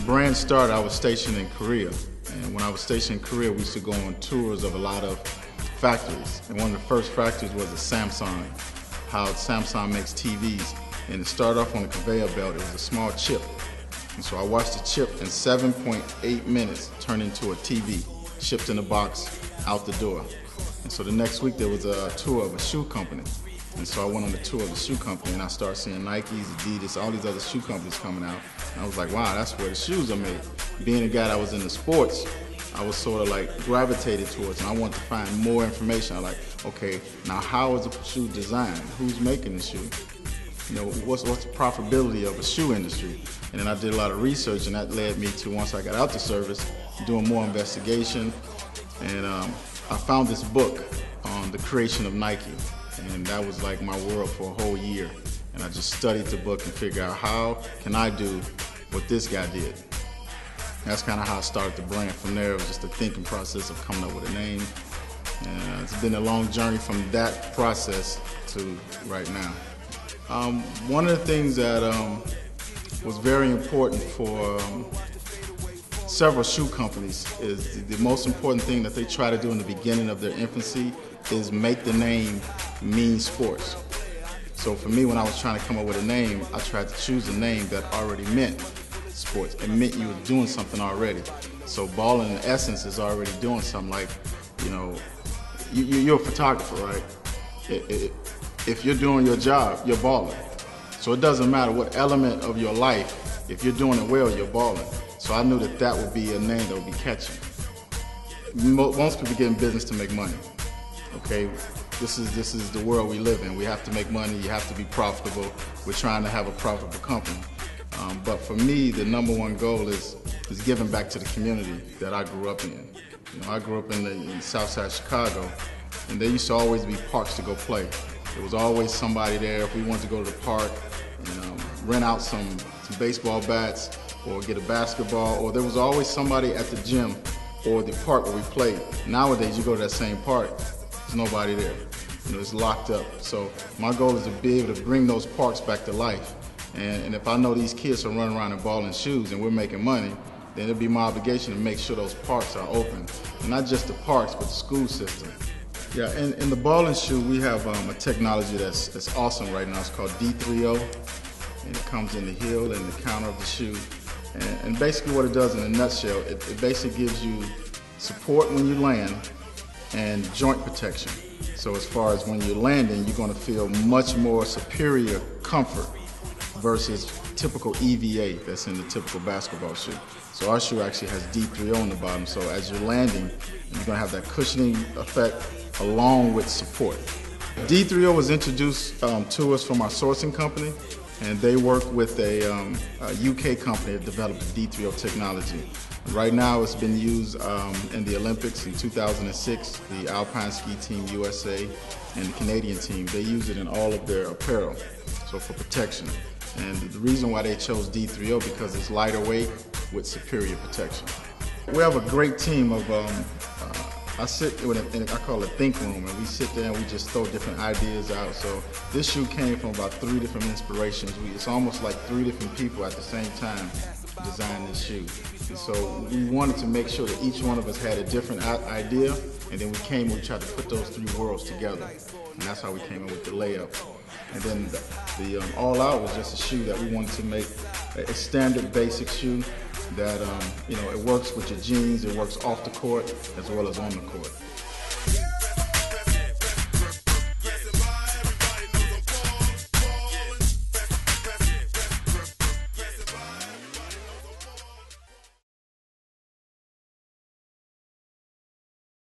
brand started, I was stationed in Korea. And when I was stationed in Korea, we used to go on tours of a lot of factories. And one of the first factories was a Samsung, how Samsung makes TVs. And it started off on a conveyor belt. It was a small chip. And so I watched the chip in 7.8 minutes turn into a TV, shipped in a box, out the door. And so the next week there was a tour of a shoe company. And so I went on the tour of the shoe company and I started seeing Nikes, Adidas, all these other shoe companies coming out. And I was like, wow, that's where the shoes are made. Being a guy that was into sports, I was sort of like gravitated towards, and I wanted to find more information. I was like, okay, now how is a shoe designed? Who's making the shoe? You know, what's the profitability of a shoe industry? And then I did a lot of research, and that led me to, once I got out the service, doing more investigation. And I found this book on the creation of Nike. And that was like my world for a whole year. And I just studied the book and figured out how can I do what this guy did. And that's kind of how I started the brand. From there, it was just a thinking process of coming up with a name. And it's been a long journey from that process to right now. One of the things that was very important for several shoe companies is the most important thing that they try to do in the beginning of their infancy is make the name mean sports. So for me, when I was trying to come up with a name, I tried to choose a name that already meant sports. It meant you were doing something already. So balling in essence is already doing something. Like, you know, you're a photographer, right? If you're doing your job, you're balling. So it doesn't matter what element of your life, if you're doing it well, you're balling. So I knew that that would be a name that would be catchy. Most people get in business to make money. Okay, this is the world we live in. We have to make money. You have to be profitable. We're trying to have a profitable company. But for me, the number one goal is giving back to the community that I grew up in. You know, I grew up in South Side Chicago, and there used to always be parks to go play. There was always somebody there. If we wanted to go to the park and rent out some baseball bats or get a basketball, or there was always somebody at the gym or the park where we played. Nowadays, you go to that same park, there's nobody there. You know, it's locked up. So my goal is to be able to bring those parks back to life. And if I know these kids are running around in ball and shoes and we're making money, then it'll be my obligation to make sure those parks are open. And not just the parks, but the school system. Yeah, in the ball and shoe, we have a technology that's awesome right now. It's called D3O, and it comes in the heel and the counter of the shoe. And basically what it does in a nutshell, it basically gives you support when you land and joint protection. So as far as when you're landing, you're going to feel much more superior comfort versus typical EVA that's in the typical basketball shoe. So our shoe actually has D3O on the bottom, so as you're landing, you're going to have that cushioning effect along with support. D3O was introduced to us from our sourcing company, and they work with a UK company that developed the D3O technology. Right now it's been used in the Olympics in 2006, the Alpine Ski Team USA and the Canadian team. They use it in all of their apparel, so for protection. And the reason why they chose D3O because it's lighter weight with superior protection. We have a great team of, I sit in I call it think room, and we sit there and we just throw different ideas out. So this shoe came from about 3 different inspirations. It's almost like 3 different people at the same time designed this shoe. And so we wanted to make sure that each one of us had a different idea, and then we tried to put those 3 worlds together. And that's how we came in with the layup. And then the All Out was just a shoe that we wanted to make a standard basic shoe that, you know, it works with your jeans, it works off the court as well as on the court.